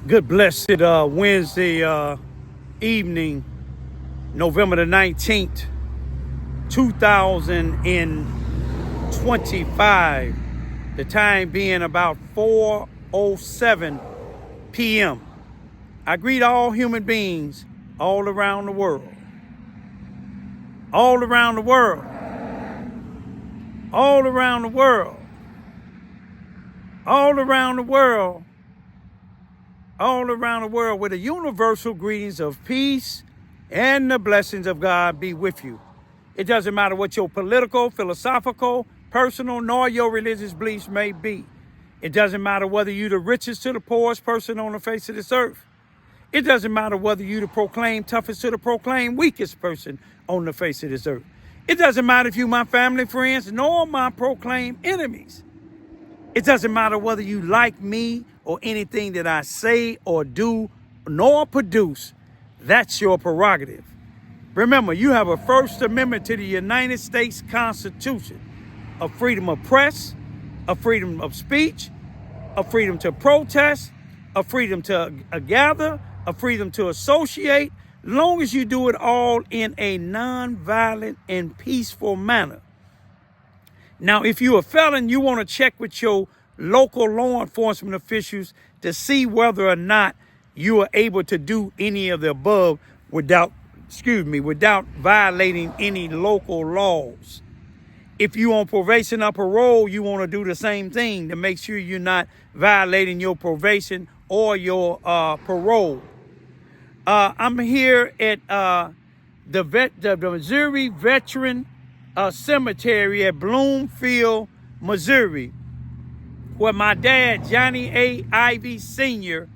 Good blessed Wednesday evening, November the 19th, 2025. The time being about 4:07 p.m. I greet all human beings all around the world. All around the world. All around the world. All around the world. All around the world with the universal greetings of peace and the blessings of God be with you. It doesn't matter what your political, philosophical, personal, nor your religious beliefs may be. It doesn't matter whether you're the richest to the poorest person on the face of this earth. It doesn't matter whether you're the proclaimed toughest to the proclaimed weakest person on the face of this earth. It doesn't matter if you're my family, friends, nor my proclaimed enemies. It doesn't matter whether you like me or anything that I say or do nor produce. That's your prerogative. Remember, you have a First Amendment to the United States Constitution, a freedom of press, a freedom of speech, a freedom to protest, a freedom to gather, a freedom to associate, long as you do it all in a non-violent and peaceful manner. Now, if you're a felon, you want to check with your local law enforcement officials to see whether or not you are able to do any of the above without violating any local laws. If you're on probation or parole, you want to do the same thing to make sure you're not violating your probation or your parole. I'm here at the Missouri Veteran Cemetery at Bloomfield, Missouri, where my dad, Johnny A. Ivy Sr.,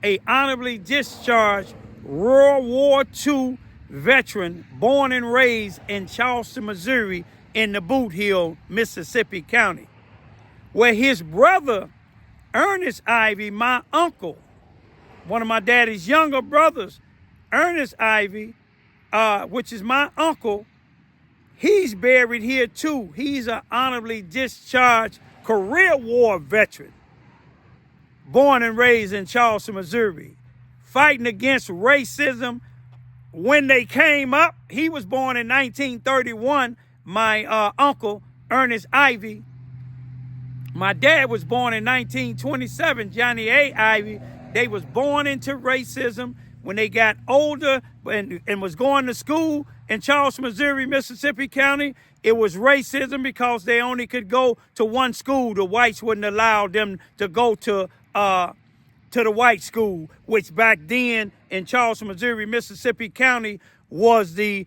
a honorably discharged World War II veteran born and raised in Charleston, Missouri, in the Boot Heel, Mississippi County, where his brother, Ernest Ivy, my uncle, one of my daddy's younger brothers, Ernest Ivy, which is my uncle, he's buried here too. He's an honorably discharged career war veteran, born and raised in Charleston, Missouri, fighting against racism when they came up. He was born in 1931, my uncle, Ernest Ivy. My dad was born in 1927, Johnny A. Ivy. They was born into racism when they got older and was going to school in Charleston, Missouri, Mississippi County. It was racism because they only could go to one school. The whites wouldn't allow them to go to the white school, which back then in Charleston, Missouri, Mississippi County was the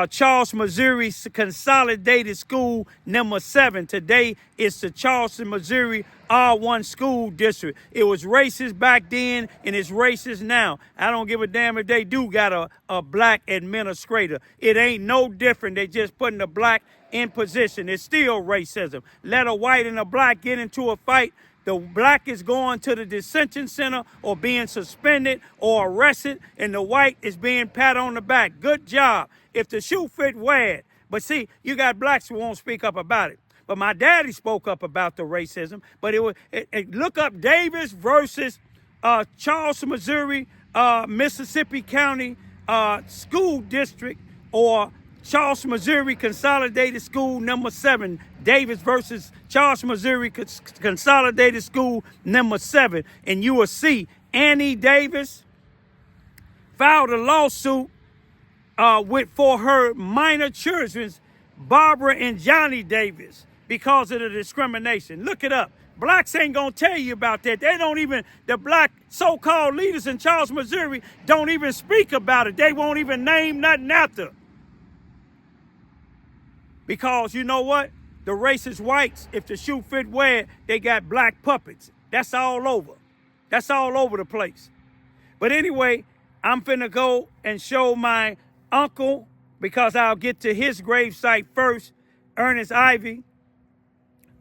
Charleston, Missouri Consolidated School number 7. Today, it's the Charleston, Missouri R1 School District. It was racist back then, and it's racist now. I don't give a damn if they do got a black administrator. It ain't no different. They just putting the black in position. It's still racism. Let a white and a black get into a fight. The black is going to the detention center or being suspended or arrested, and the white is being pat on the back. Good job. If the shoe fit, wear it. But see, you got blacks who won't speak up about it. But my daddy spoke up about the racism. But look up Davis versus Charleston, Missouri, Mississippi County School District, or Charleston, Missouri Consolidated School number 7. Davis versus Charleston, Missouri Consolidated School number 7. And you will see Annie Davis filed a lawsuit for her minor children, Barbara and Johnny Davis, because of the discrimination. Look it up. Blacks ain't gonna tell you about that. The black so-called leaders in Charleston, Missouri don't even speak about it. They won't even name nothing after. Because you know what? The racist whites, if the shoe fit, wear it, they got black puppets. That's all over. That's all over the place. But anyway, I'm finna go and show my uncle, because I'll get to his gravesite first, Ernest Ivy,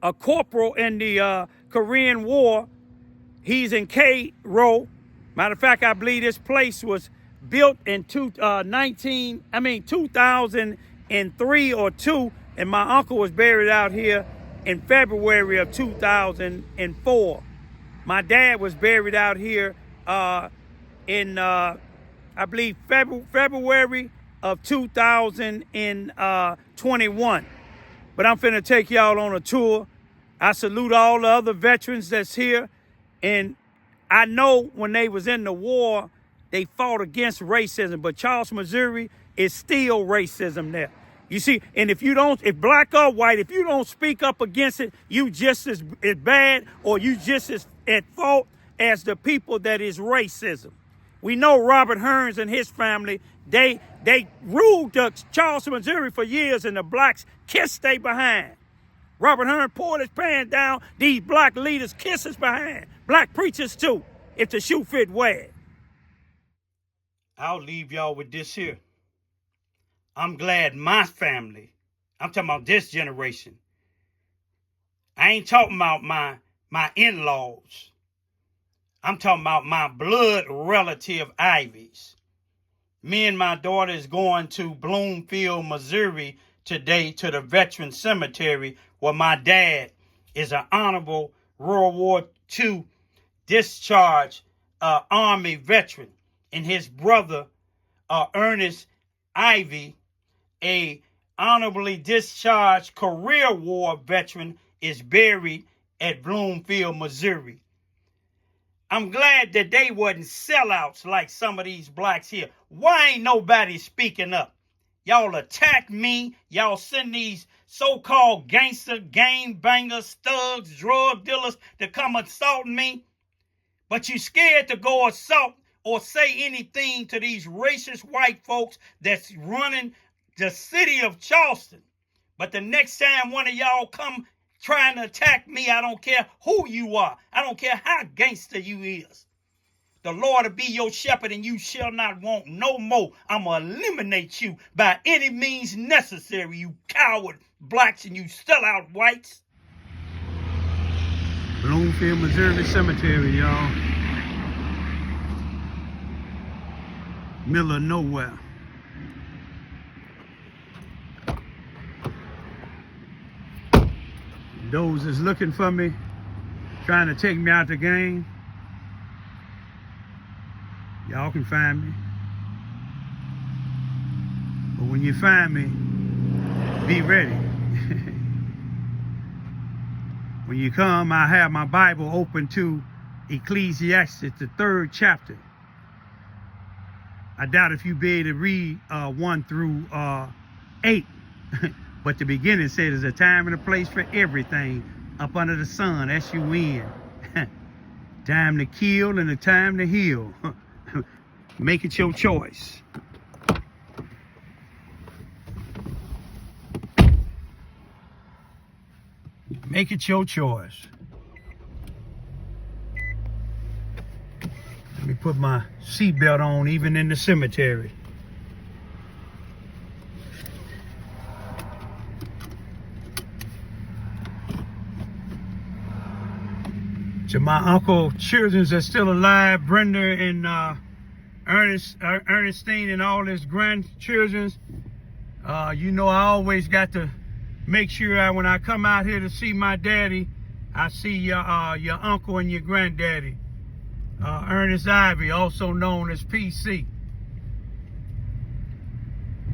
a corporal in the Korean War. He's in K Row. Matter of fact, I believe this place was built in 2003 or 2, and my uncle was buried out here in February of 2004. My dad was buried out here in I believe February of 2021. But I'm finna take y'all on a tour. I salute all the other veterans that's here. And I know when they was in the war, they fought against racism, but Charles, Missouri is still racism there. You see, and if black or white, if you don't speak up against it, you just as bad, or you just as at fault as the people that is racism. We know Robert Hearns and his family, they ruled Charleston, Missouri for years, and the blacks kissed they behind. Robert Hearns poured his pants down. These black leaders kiss his behind. Black preachers too, if the shoe fit, wear it. I'll leave y'all with this here. I'm glad my family, I'm talking about this generation. I ain't talking about my in-laws. I'm talking about my blood relative Ivies. Me and my daughter is going to Bloomfield, Missouri today to the Veteran Cemetery where my dad is an honorable World War II discharged Army veteran, and his brother, Ernest Ivy, a honorably discharged career war veteran, is buried at Bloomfield, Missouri. I'm glad that they wasn't sellouts like some of these blacks here. Why ain't nobody speaking up? Y'all attack me. Y'all send these so-called gangster, gang bangers, thugs, drug dealers to come assault me. But you scared to go assault or say anything to these racist white folks that's running the city of Charleston. But the next time one of y'all come trying to attack me, I don't care who you are. I don't care how gangster you is. The Lord will be your shepherd, and you shall not want no more. I'm going to eliminate you by any means necessary, you coward blacks and you sellout whites. Bloomfield, Missouri Cemetery, y'all. Middle of nowhere. Those that's looking for me, trying to take me out the game, y'all can find me. But when you find me, be ready. When you come, I have my Bible open to Ecclesiastes, the 3rd chapter. I doubt if you be able to read 1 through 8. But the beginning said there's a time and a place for everything up under the sun, S-U-N. Time to kill and a time to heal. Make it your choice. Make it your choice. Let me put my seatbelt on even in the cemetery. To my uncle children that's still alive, Brenda and Ernestine and all his grandchildren, you know I always got to make sure when I come out here to see my daddy, I see your uncle and your granddaddy, Ernest Ivy, also known as PC.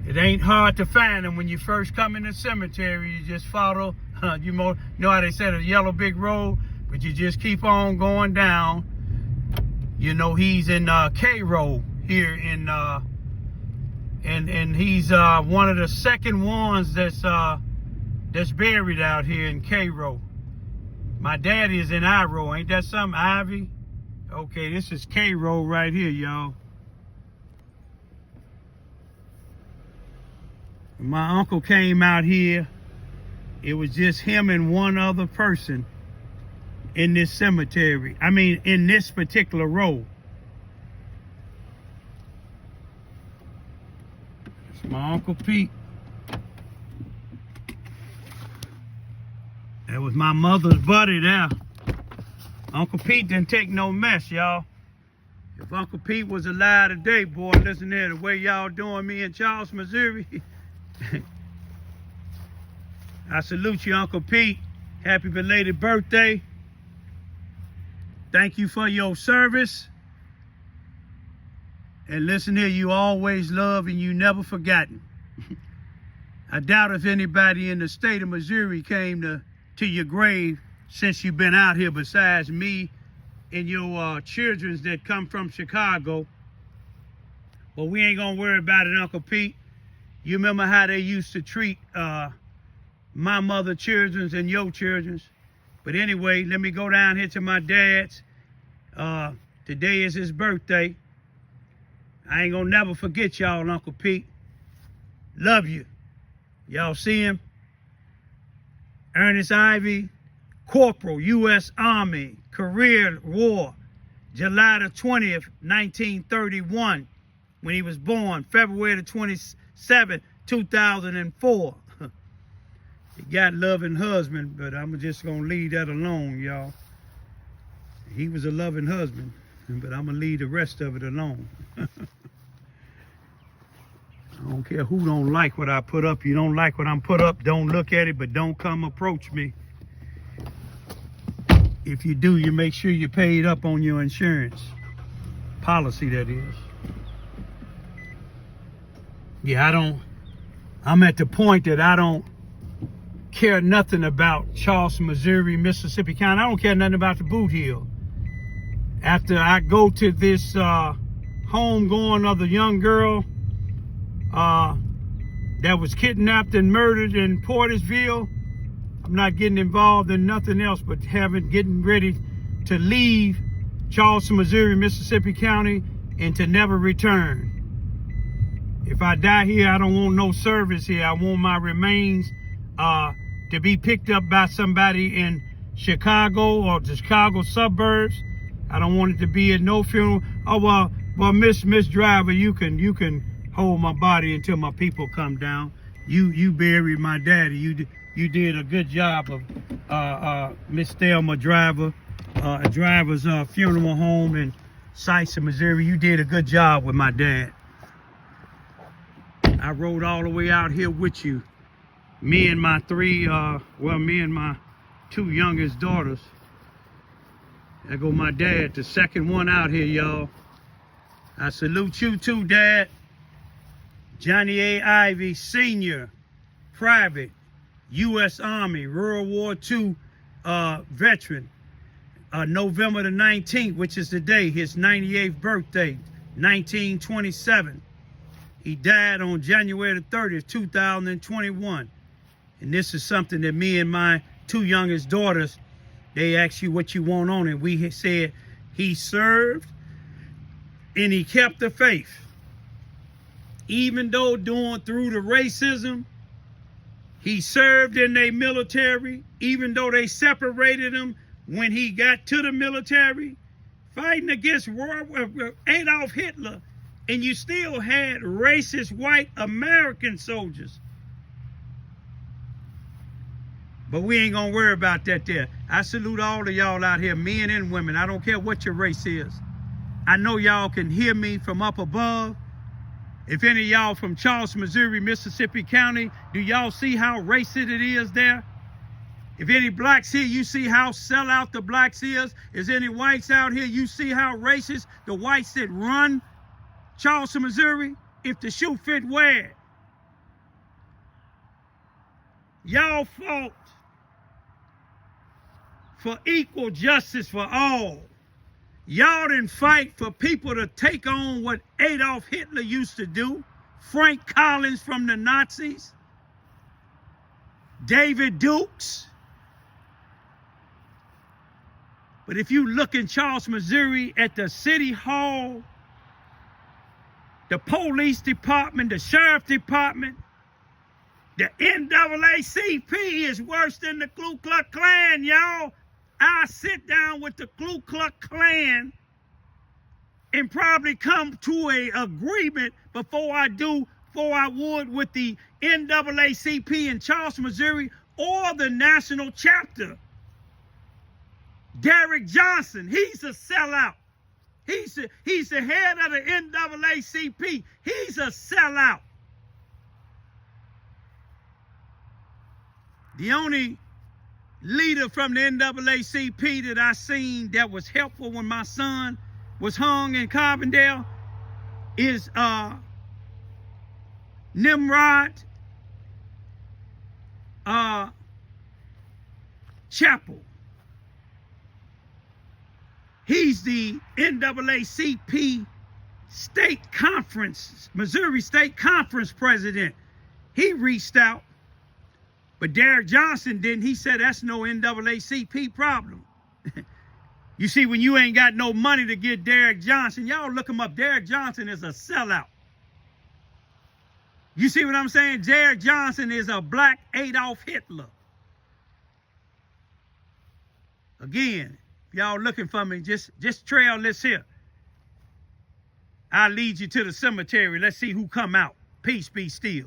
It ain't hard to find him when you first come in the cemetery. You just follow, you know how they said, a yellow brick road. But you just keep on going down. You know, he's in Cairo here in and he's one of the second ones that's buried out here in Cairo. My daddy is in Iro. Ain't that something, Ivy? Okay, this is Cairo right here, y'all. When my uncle came out here, it was just him and one other person in this cemetery. I mean, in this particular row. It's my Uncle Pete. That was my mother's buddy there. Uncle Pete didn't take no mess, y'all. If Uncle Pete was alive today, boy, listen there, the way y'all doing me in Charles, Missouri. I salute you, Uncle Pete. Happy belated birthday. Thank you for your service. And listen here, you always loved and you never forgotten. I doubt if anybody in the state of Missouri came to your grave since you've been out here besides me and your children that come from Chicago. But we ain't gonna worry about it, Uncle Pete. You remember how they used to treat my mother children's and your children's. But anyway, let me go down here to my dad's. Today is his birthday. I ain't gonna never forget y'all, Uncle Pete. Love you. Y'all see him? Ernest Ivy, Corporal, U.S. Army, career war, July the 20th, 1931, when he was born, February the 27th, 2004. He got loving husband, but I'm just gonna leave that alone, y'all. He was a loving husband, but I'm gonna leave the rest of it alone. I don't care who don't like what I put up. You don't like what I'm put up, don't look at it, but don't come approach me. If you do, you make sure you paid up on your insurance policy, that is. Yeah, I'm at the point that I don't care nothing about Charleston, Missouri, Mississippi County. I don't care nothing about the Boot Hill. After I go to this homegoing of the young girl that was kidnapped and murdered in Portersville, I'm not getting involved in nothing else but getting ready to leave Charleston, Missouri, Mississippi County, and to never return. If I die here, I don't want no service here. I want my remains to be picked up by somebody in Chicago or the Chicago suburbs. I don't want it to be at no funeral. Oh well, Miss Driver, you can hold my body until my people come down. You buried my daddy. You did a good job of Miss Thelma Driver, a driver's funeral home in Sykes, Missouri. You did a good job with my dad. I rode all the way out here with you. Me and my me and my two youngest daughters. There go my dad, the second one out here, y'all. I salute you too, Dad. Johnny A. Ivy, Sr., Private, U.S. Army, World War II veteran. November the 19th, which is the day, his 98th birthday, 1927. He died on January the 30th, 2021. And this is something that me and my two youngest daughters, they asked you what you want on it. We said he served and he kept the faith. Even though through the racism, he served in their military, even though they separated him when he got to the military, fighting against Adolf Hitler, and you still had racist white American soldiers. But we ain't gonna worry about that there. I salute all of y'all out here, men and women. I don't care what your race is. I know y'all can hear me from up above. If any of y'all from Charleston, Missouri, Mississippi County, do y'all see how racist it is there? If any blacks here, you see how sellout the blacks is. Is any whites out here, you see how racist the whites that run Charleston, Missouri? If the shoe fit, wear it. Y'all fought for equal justice for all. Y'all didn't fight for people to take on what Adolf Hitler used to do. Frank Collins from the Nazis. David Dukes. But if you look in Charleston, Missouri at the city hall, the police department, the sheriff department, the NAACP is worse than the Ku Klux Klan, y'all. I sit down with the Ku Klux Klan and probably come to an agreement before I would with the NAACP in Charleston, Missouri, or the national chapter. Derrick Johnson, he's a sellout. He's the head of the NAACP. He's a sellout. The only leader from the NAACP that I seen that was helpful when my son was hung in Carbondale is Nimrod Chapel. He's the NAACP State Conference, Missouri State Conference president. He reached out, but Derek Johnson didn't. He said that's no NAACP problem. You see, when you ain't got no money to get Derek Johnson, y'all look him up. Derek Johnson is a sellout. You see what I'm saying? Derek Johnson is a black Adolf Hitler. Again, if y'all looking for me, just trail this here. I'll lead you to the cemetery. Let's see who come out. Peace be still.